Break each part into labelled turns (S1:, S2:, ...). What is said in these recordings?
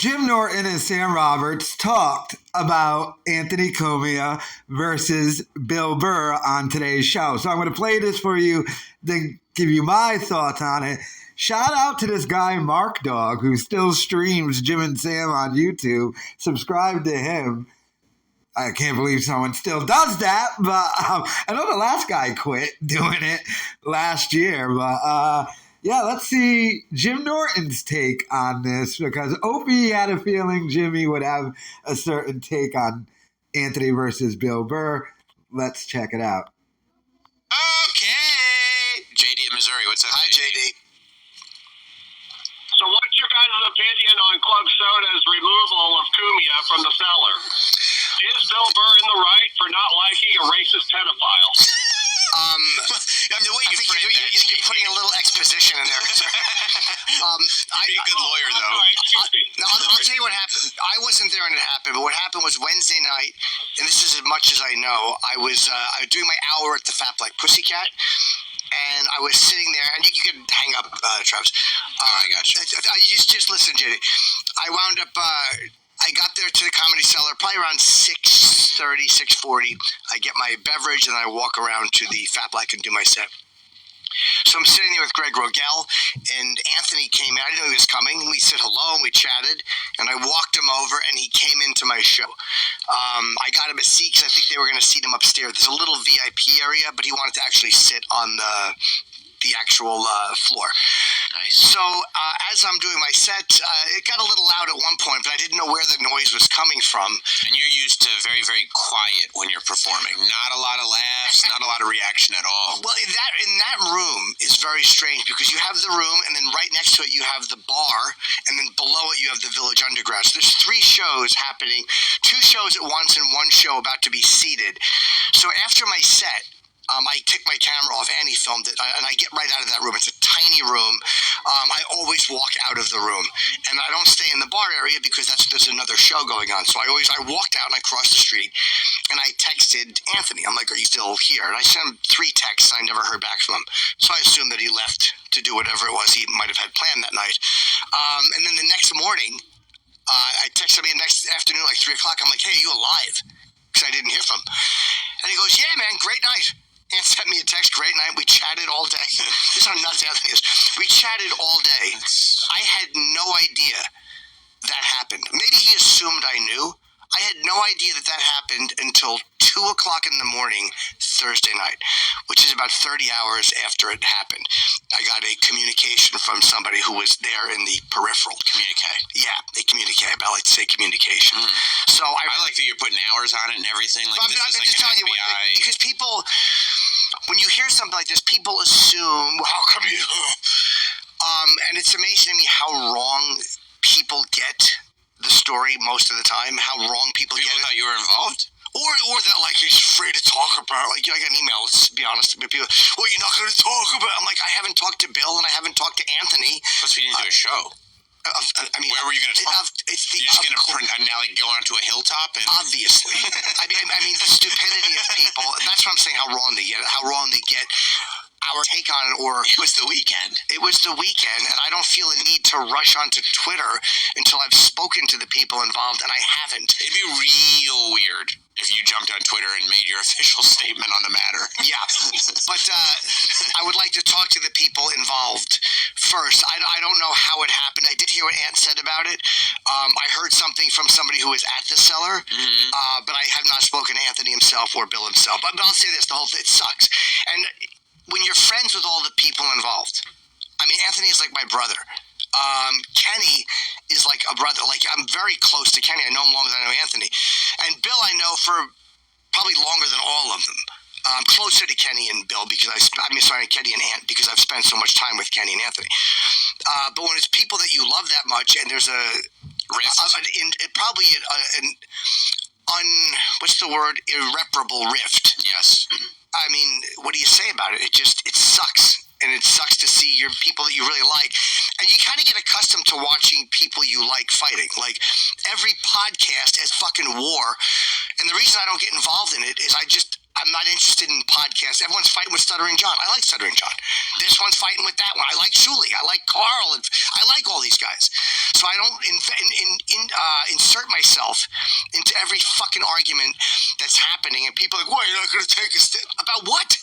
S1: Jim Norton and Sam Roberts talked about Anthony Cumia versus Bill Burr on today's show. So I'm going to play this for you, then give you my thoughts on it. Shout out to this guy, Mark Dog, who still streams Jim and Sam on YouTube. Subscribe to him. I can't believe someone still does that, but I know the last guy quit doing it last year, but yeah, let's see Jim Norton's take on this, because Opie had a feeling Jimmy would have a certain take on Anthony versus Bill Burr. Let's check it out.
S2: Okay. JD in Missouri, what's up?
S3: Hi, JD.
S4: So what's your guys' opinion on Club Soda's removal of Cumia from the Cellar? Is Bill Burr in the right for not liking a racist pedophile?
S2: The way you frame that,
S3: you're putting a little exposition in there.
S2: Be a good lawyer, though.
S3: I'll tell you what happened. I wasn't there when it happened, but what happened was Wednesday night, and this is as much as I know, I was doing my hour at the Fat Black Pussycat, and I was sitting there, and you could hang up, Travis.
S2: I got you.
S3: Just listen, JD. I wound up... I got there to the Comedy Cellar probably around 6:30, 6:40. I get my beverage and I walk around to the Fat Black and do my set. So I'm sitting there with Greg Rogel, and Anthony came in. I didn't know he was coming. We said hello and we chatted, and I walked him over, and he came into my show. I got him a seat because I think they were going to seat him upstairs. There's a little VIP area, but he wanted to actually sit on the actual floor.
S2: Nice.
S3: So as I'm doing my set, it got a little loud at one point, but I didn't know where the noise was coming from.
S2: And you're used to very, very quiet when you're performing. Not a lot of laughs, not a lot of reaction at all.
S3: Well, in that room is very strange, because you have the room, and then right next to it you have the bar, and then below it you have the Village Underground. So there's 3 shows happening, 2 shows at once and 1 show about to be seated. So after my set, I took my camera off. Annie filmed it, and I get right out of that room. It's a tiny room. I always walk out of the room, and I don't stay in the bar area because there's another show going on. So I walked out and I crossed the street, and I texted Anthony. I'm like, "Are you still here?" And I sent him 3 texts. I never heard back from him, so I assumed that he left to do whatever it was he might have had planned that night. And then the next morning, I texted him the next afternoon, like 3 o'clock. I'm like, "Hey, are you alive?" Because I didn't hear from him, and he goes, "Yeah, man, great night." And sent me a text, great night. We chatted all day. This is how nuts Anthony is. We chatted all day. I had no idea that happened. Maybe he assumed I knew. I had no idea that happened until 2 o'clock in the morning Thursday night, which is about 30 hours after it happened. I got a communication from somebody who was there in the peripheral.
S2: Communicate.
S3: Yeah, they communicate. I like to say communication. So
S2: I like that you're putting hours on it and everything. Like,
S3: I'm
S2: this is
S3: just
S2: like
S3: telling
S2: an
S3: you,
S2: FBI.
S3: because people, when you hear something like this, people assume, well, how come you? And it's amazing to me how wrong people get the story most of the time. How wrong people get it.
S2: People thought you were involved.
S3: Or that, like, he's afraid to talk about. Like, I got an email, let's be honest, but people, well, you're not going to talk about. I'm like, I haven't talked to Bill and I haven't talked to Anthony.
S2: Plus, we didn't do a show.
S3: I mean,
S2: where were you going to talk?
S3: It's the
S2: you're just going to now like go onto a hilltop and
S3: obviously. I mean, the stupidity of people. That's what I'm saying. How wrong they get our take on it. Or
S2: it was the weekend.
S3: It was the weekend, and I don't feel a need to rush onto Twitter until I've spoken to the people involved, and I haven't.
S2: It'd be real weird if you jumped on Twitter and made your official statement on the matter.
S3: Yeah, but I would like to talk to the people involved first. I don't know how it happened. I did hear what Ant said about it. I heard something from somebody who was at the Cellar, but I have not spoken to Anthony himself or Bill himself. But I'll say this, the whole thing, it sucks. And when you're friends with all the people involved, I mean, Anthony is like my brother. Kenny is like a brother. Like, I'm very close to Kenny. I know him longer than I know Anthony. And Bill I know for probably longer than all of them. I'm closer to Kenny and Bill because Kenny and Ant, because I've spent so much time with Kenny and Anthony. But when it's people that you love that much, and there's what's the word? Irreparable rift.
S2: Yes.
S3: I mean, what do you say about it? It sucks. And it sucks to see your people that you really like. And you kind of get accustomed to watching people you like fighting. Like, every podcast is fucking war. And the reason I don't get involved in it is I'm not interested in podcasts. Everyone's fighting with Stuttering John. I like Stuttering John. This one's fighting with that one. I like Shuli. I like Carl. And I like all these guys. So I don't insert myself into every fucking argument that's happening. And people are like, "Why you're not going to take a stand?" About what?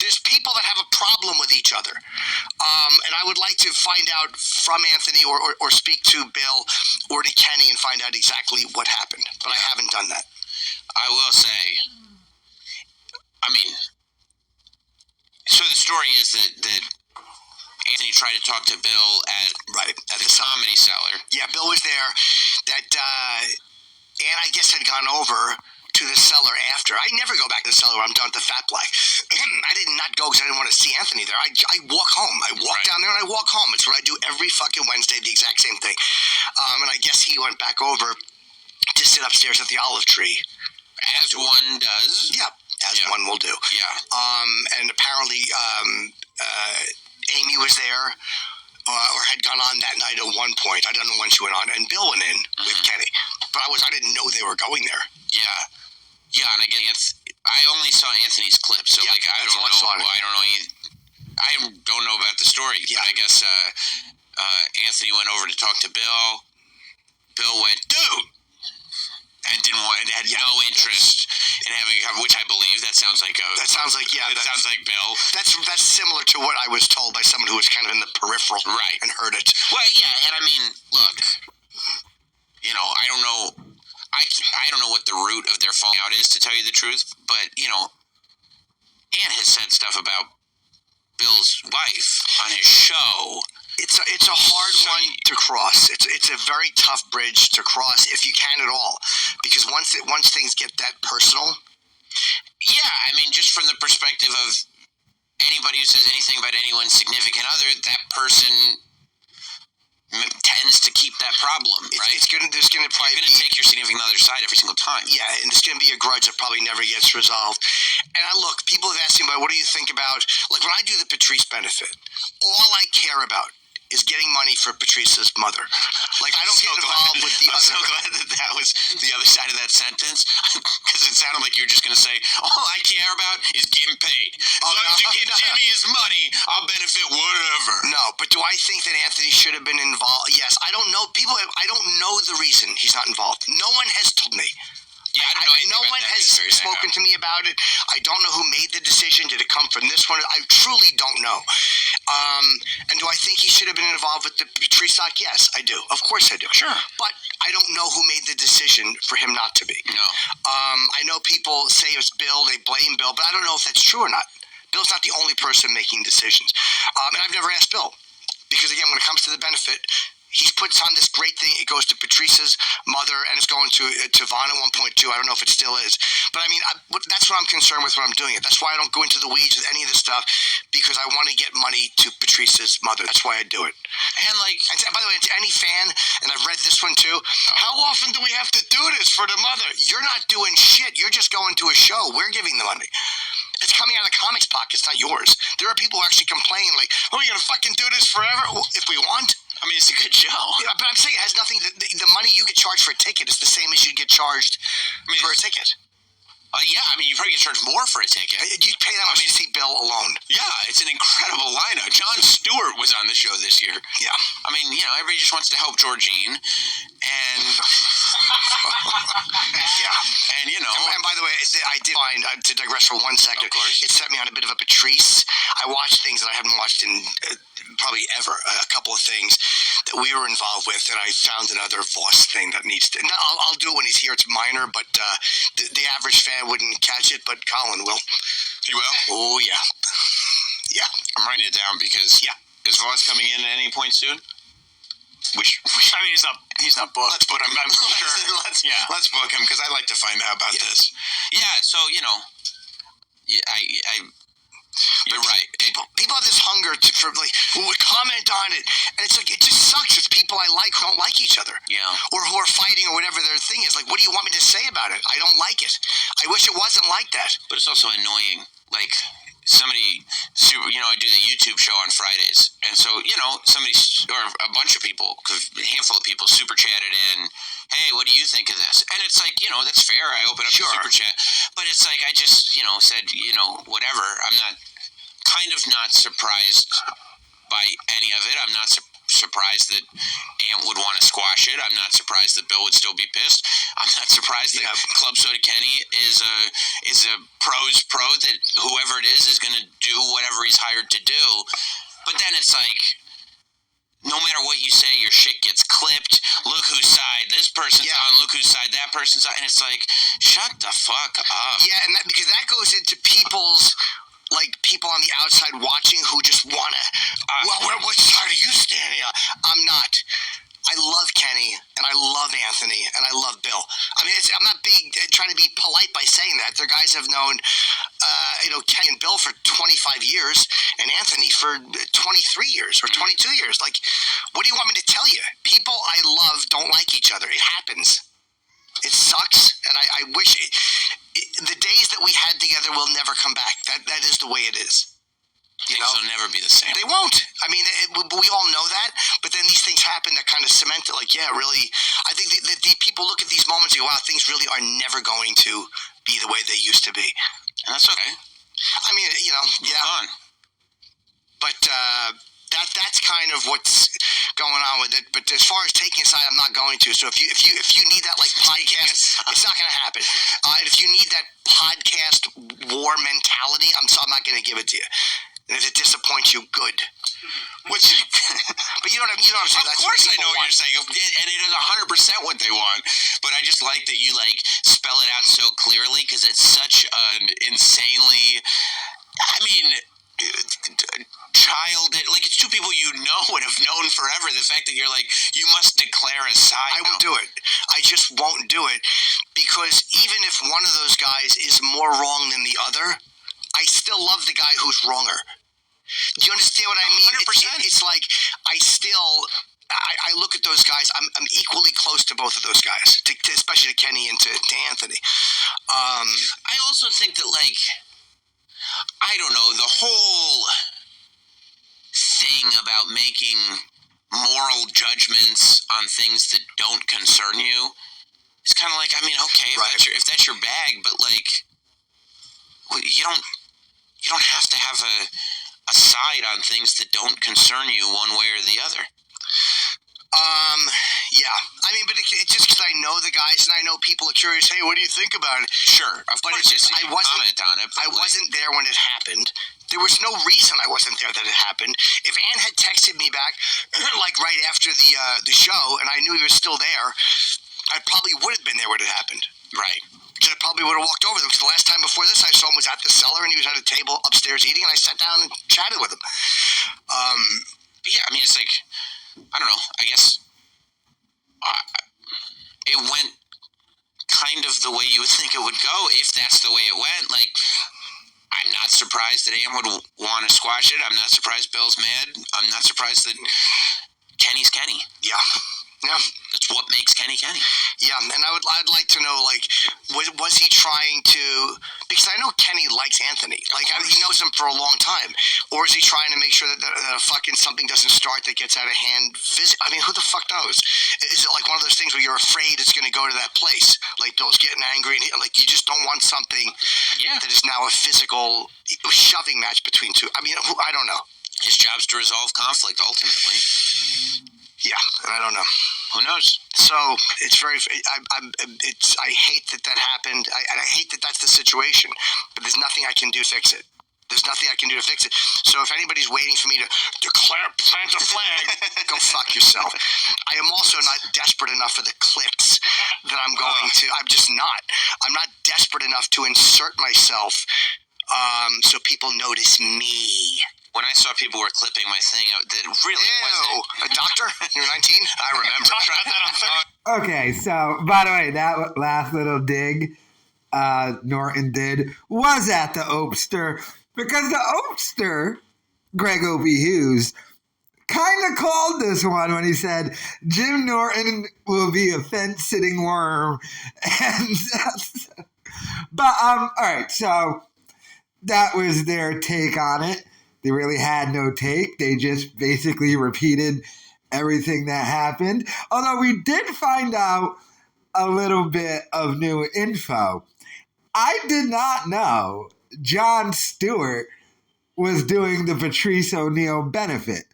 S3: There's people that have a problem with each other. And I would like to find out from Anthony or speak to Bill or to Kenny and find out exactly what happened. But I haven't done that.
S2: I will say, I mean, so the story is that Anthony tried to talk to Bill at the Comedy Cellar.
S3: Yeah, Bill was there. That and I guess had gone over to the Cellar after. I never go back to the Cellar when I'm done with the Fat Black. I did not go because I didn't want to see Anthony there. I walk home. I walk down there and I walk home. It's what I do every fucking Wednesday, the exact same thing. And I guess he went back over to sit upstairs at the olive tree.
S2: As one does.
S3: Yeah, one will do.
S2: Yeah.
S3: And apparently Amy was there or had gone on that night at one point. I don't know when she went on. And Bill went in with Kenny. But I didn't know they were going there.
S2: Yeah. Yeah, and I only saw Anthony's clip, so I don't know about the story. Yeah. But I guess Anthony went over to talk to Bill. Bill went, dude, and had no interest in having a conversation, which I believe that sounds like Bill. That sounds like Bill.
S3: That's similar to what I was told by someone who was kind of in the peripheral,
S2: right,
S3: and heard it.
S2: Well, yeah, and I mean, look, I don't know. I don't know what the root of their falling out is, to tell you the truth, but, Ann has said stuff about Bill's wife on his show.
S3: It's a hard one to cross. It's a very tough bridge to cross if you can at all, because once things get that personal.
S2: Yeah, I mean, just from the perspective of anybody who says anything about anyone's significant other, that person tends to keep that problem, right?
S3: There's gonna probably
S2: You're gonna take your significant other's side every single time.
S3: Yeah, and there's gonna be a grudge that probably never gets resolved. And people have asked me about, what do you think about, like, when I do the Patrice benefit, all I care about is getting money for Patrice's mother. Like, I don't get involved with the other.
S2: I'm so glad that was the other side of that sentence, because it sounded like you were just going to say, all I care about is getting paid. As long as you give Jimmy his money, I'll benefit whatever.
S3: No, but do I think that Anthony should have been involved? Yes. I don't know. I don't know the reason he's not involved. No one has told me.
S2: Yeah,
S3: no one has spoken to me about it. I don't know who made the decision. Did it come from this one? I truly don't know. And do I think he should have been involved with the Patrice stock? Yes, I do. Of course I do.
S2: Sure.
S3: But I don't know who made the decision for him not to be.
S2: No.
S3: I know people say it's Bill. They blame Bill, but I don't know if that's true or not. Bill's not the only person making decisions. And I've never asked Bill. Because, again, when it comes to the benefit, he puts on this great thing. It goes to Patrice's mother, and it's going to Vaughn at 1.2. I don't know if it still is. But, I mean, that's what I'm concerned with when I'm doing it. That's why I don't go into the weeds with any of this stuff, because I want to get money to Patrice's mother. That's why I do it. And, by the way, to any fan, and I've read this one too, how often do we have to do this for the mother? You're not doing shit. You're just going to a show. We're giving the money. It's coming out of the comics' pockets, not yours. There are people who actually complain, like, oh, you're going to fucking do this forever? Well, if we want.
S2: I mean, it's a good show.
S3: Yeah, but I'm saying it has nothing. The money you get charged for a ticket is the same as you get charged for a ticket.
S2: Yeah, I mean, you probably get charged more for a ticket.
S3: You'd pay that much to see Bill alone.
S2: Yeah, it's an incredible lineup. Jon Stewart was on the show this year.
S3: Yeah.
S2: I mean, everybody just wants to help Georgine. And,
S3: yeah. And, And by the way, I did find, to digress for 1 second,
S2: of course,
S3: it set me on a bit of a Patrice. I watched things that I haven't watched in probably ever, a couple of things that we were involved with, and I found another Voss thing that needs to. I'll do it when he's here. It's minor, but the average fan wouldn't catch it, but Colin will.
S2: He will?
S3: Oh, yeah. Yeah.
S2: I'm writing it down because, is Voss coming in at any point soon?
S5: I mean, he's not booked.
S2: Let's book him. I'm sure. Let's book him, because I'd like to find out about this. Yeah, so, you're right.
S3: People have this hunger for comment on it, and it's like, it just sucks if people I like who don't like each other, or who are fighting or whatever their thing is. Like, what do you want me to say about it? I don't like it. I wish it wasn't like that.
S2: But it's also annoying. Like, somebody, I do the YouTube show on Fridays. And so, somebody, or a bunch of people, a handful of people super chatted in, hey, what do you think of this? And it's like, that's fair. I open up the super chat. But it's like, I just, said, whatever. I'm not surprised by any of it. I'm not surprised that Ant would want to squash it. I'm not surprised that Bill would still be pissed. I'm not surprised that Club Soda Kenny is a pro's pro, that whoever it is going to do whatever he's hired to do. But then it's like, no matter what you say, your shit gets clipped. Look whose side this person's on. Look whose side that person's on. And it's like, shut the fuck up.
S3: Yeah, and because that goes into people's, people on the outside watching who just want to, what side are you standing on? I'm not. I love Kenny, and I love Anthony, and I love Bill. I mean, I'm not trying to be polite by saying that. Their guys have known, Kenny and Bill for 25 years, and Anthony for 23 years or 22 years. Like, what do you want me to tell you? People I love don't like each other. It happens. It sucks, and I wish the days that we had together will never come back. That is the way it is.
S2: Things will never be the same.
S3: They won't. I mean, we all know that, but then these things happen that kind of cement it. Like, yeah, really, I think that the people look at these moments and go, wow, things really are never going to be the way they used to be.
S2: And that's okay.
S3: I mean, yeah.
S2: Move on.
S3: But that's kind of what's going on with it. But as far as taking a side, I'm not going to. So if you need that podcast, it's not going to happen. And if you need that podcast war mentality, I'm not going to give it to you. And if it disappoints you, good. But you know what I'm saying?
S2: Of course I know what you're saying. And it is 100% what they want. But I just like that you spell it out so clearly, because it's such an insanely, it's two people and have known forever. The fact that you're you must declare a side.
S3: I won't do it. I just won't do it, because even if one of those guys is more wrong than the other, I still love the guy who's wronger. Do you understand what I mean?
S2: 100%.
S3: It's like I look at those guys. I'm equally close to both of those guys, especially to Kenny and to Anthony.
S2: I also think that I don't know, the whole thing about making moral judgments on things that don't concern you, it's kind of okay,
S3: right.
S2: if that's your bag, but you don't have to have a side on things that don't concern you one way or the other.
S3: Yeah. I mean, but it's just because I know the guys and I know people are curious. Hey, what do you think about it?
S2: Sure, of course. I wasn't comment on it.
S3: I wasn't there when it happened. There was no reason I wasn't there that it happened. If Ann had texted me back, right after the show, and I knew he was still there, I probably would have been there when it happened.
S2: Right.
S3: I probably would have walked over them, because the last time before this I saw him was at the Cellar, and he was at a table upstairs eating, and I sat down and chatted with him.
S2: Yeah, I mean, it's I don't know, I guess it went kind of the way you would think it would go, if that's the way it went. I'm not surprised that Am would want to squash it. I'm not surprised Bill's mad. I'm not surprised that Kenny's Kenny.
S3: Yeah. Yeah.
S2: That's what makes Kenny Kenny.
S3: Yeah, and I'd like to know, was he trying to, because I know Kenny likes Anthony. He knows him for a long time. Or is he trying to make sure that fucking something doesn't start that gets out of hand? I mean, who the fuck knows? Is it one of those things where you're afraid it's going to go to that place? Bill's getting angry, and you just don't want something that is now a physical shoving match between two. I mean, I don't know.
S2: His job's to resolve conflict, ultimately.
S3: Yeah, I don't know.
S2: Who knows?
S3: So it's very. I hate that happened. I hate that that's the situation. But there's nothing I can do to fix it. There's nothing I can do to fix it. So if anybody's waiting for me to plant a flag, go fuck yourself. I am also not desperate enough for the clicks that I'm going to. I'm just not. I'm not desperate enough to insert myself so people notice me.
S2: When I saw people were clipping my thing, it really wasn't.
S3: A doctor? You're 19? I remember.
S1: Okay, so, by the way, that last little dig Norton did was at the Opster, because the Opster, Greg Opie Hughes, kind of called this one when he said, Jim Norton will be a fence-sitting worm. And but, all right, so that was their take on it. They really had no take. They just basically repeated everything that happened. Although we did find out a little bit of new info. I did not know Jon Stewart was doing the Patrice O'Neal benefit.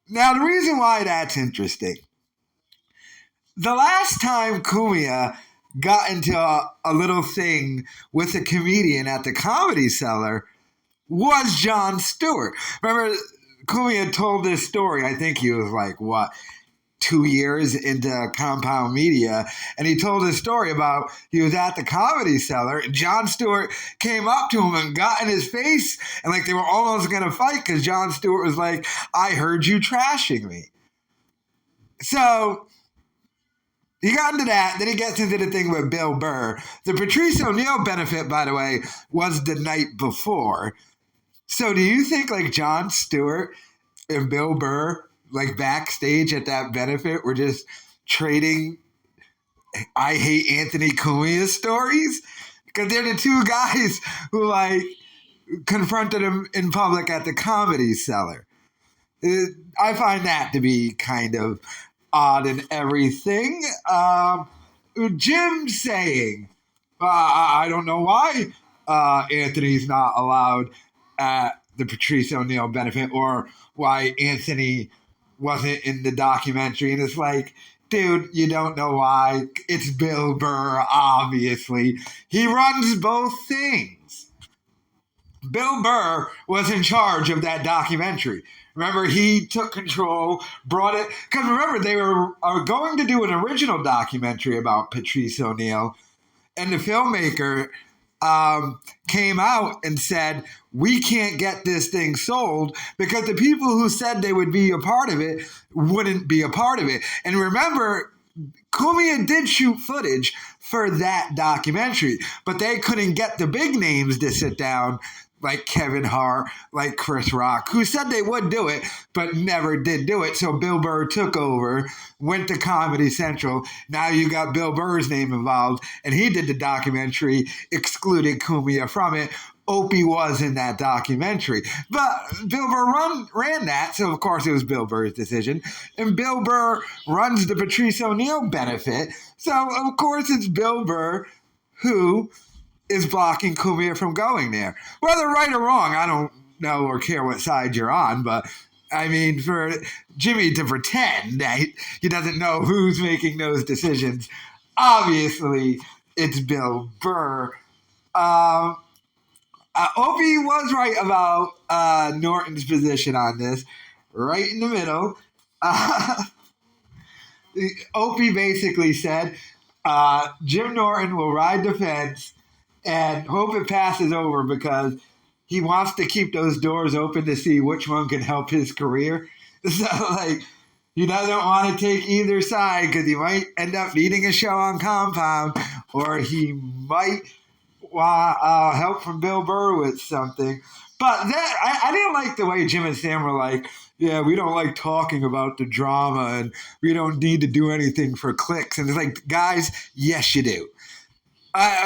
S1: Now, the reason why that's interesting, the last time Cumia got into a little thing with a comedian at the Comedy Cellar was Jon Stewart. Remember, Cumia told this story, I think he was like, 2 years into Compound Media, and he told his story about he was at the Comedy Cellar, and Jon Stewart came up to him and got in his face, and like they were almost going to fight because Jon Stewart was like, I heard you trashing me. So he got into that, then he gets into the thing with Bill Burr. The Patrice O'Neal benefit, by the way, was the night before. So do you think like Jon Stewart and Bill Burr, like backstage at that benefit, were just trading I hate Anthony Cumia stories? Because they're the two guys who like confronted him in public at the Comedy Cellar. I find that to be kind of odd and everything. Jim saying, I don't know why Anthony's not allowed at the Patrice O'Neal benefit, or why Anthony wasn't in the documentary. And it's like, dude, you don't know why. It's Bill Burr, obviously. He runs both things. Bill Burr was in charge of that documentary. Remember, he took control, brought it. Because remember, they are going to do an original documentary about Patrice O'Neal. And the filmmaker came out and said, we can't get this thing sold because the people who said they would be a part of it wouldn't be a part of it. And remember, Cumia did shoot footage for that documentary, but they couldn't get the big names to sit down, like Kevin Hart, like Chris Rock, who said they would do it, but never did do it. So Bill Burr took over, went to Comedy Central. Now you got Bill Burr's name involved, and he did the documentary, excluded Cumia from it. Opie was in that documentary. But Bill Burr ran that, so of course it was Bill Burr's decision. And Bill Burr runs the Patrice O'Neal benefit, so of course it's Bill Burr who is blocking Cumia from going there. Whether right or wrong, I don't know or care what side you're on, but I mean, for Jimmy to pretend that he doesn't know who's making those decisions, obviously it's Bill Burr. Opie was right about Norton's position on this, right in the middle. Opie basically said, Jim Norton will ride the fence and hope it passes over because he wants to keep those doors open to see which one can help his career. So, like, he doesn't want to take either side because he might end up needing a show on Compound, or he might want help from Bill Burr with something. But that I didn't like the way Jim and Sam were like, yeah, we don't like talking about the drama and we don't need to do anything for clicks. And it's like, guys, yes, you do.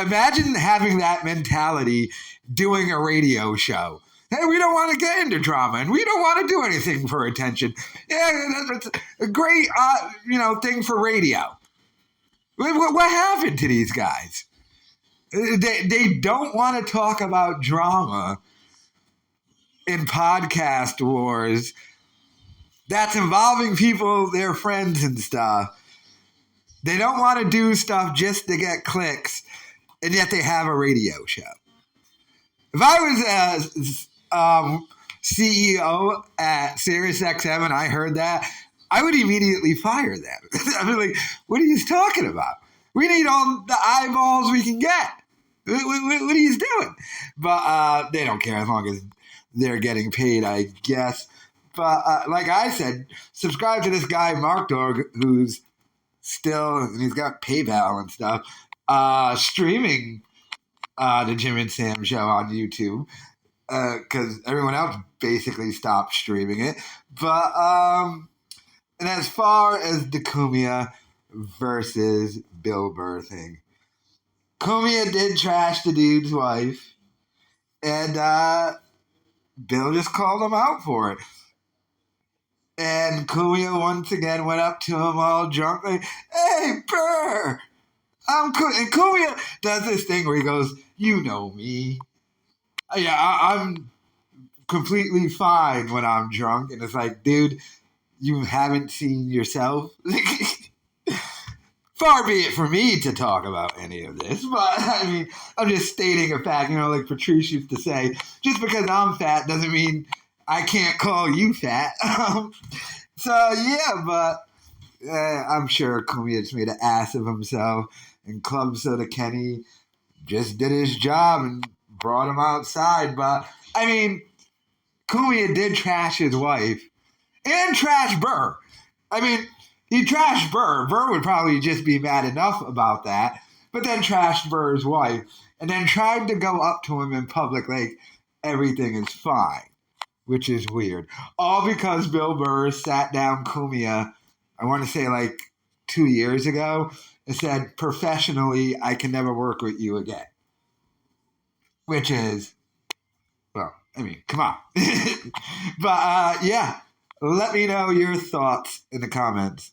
S1: Imagine having that mentality doing a radio show. Hey, we don't want to get into drama and we don't want to do anything for attention. Yeah, that's a great thing for radio. What happened to these guys? They don't want to talk about drama in podcast wars that's involving people, their friends and stuff. They don't want to do stuff just to get clicks, and yet they have a radio show. If I was a CEO at SiriusXM and I heard that, I would immediately fire them. I'd be like, what are you talking about? We need all the eyeballs we can get. What are you doing? But they don't care as long as they're getting paid, I guess. But like I said, subscribe to this guy, Mark Dorg, who's still, and he's got PayPal and stuff, streaming the Jim and Sam show on YouTube because everyone else basically stopped streaming it. But and as far as the Cumia versus Bill Burr thing, Cumia did trash the dude's wife. And Bill just called him out for it. And Cumia once again went up to him all drunk, like, "Hey, Burr, I'm cool." And Cumia does this thing where he goes, "You know me. Yeah, I'm completely fine when I'm drunk." And it's like, dude, you haven't seen yourself. Far be it for me to talk about any of this, but I mean, I'm just stating a fact. Like Patrice used to say, just because I'm fat doesn't mean I can't call you fat. So yeah, but I'm sure Cumia just made an ass of himself, and Club Soda Kenny just did his job and brought him outside. But I mean, Cumia did trash his wife and trash Burr. I mean, he trashed Burr. Burr would probably just be mad enough about that, but then trashed Burr's wife and then tried to go up to him in public like everything is fine, which is weird. All because Bill Burr sat down Cumia, I want to say like 2 years ago, and said, "Professionally, I can never work with you again." Which is, well, I mean, come on. But yeah, let me know your thoughts in the comments.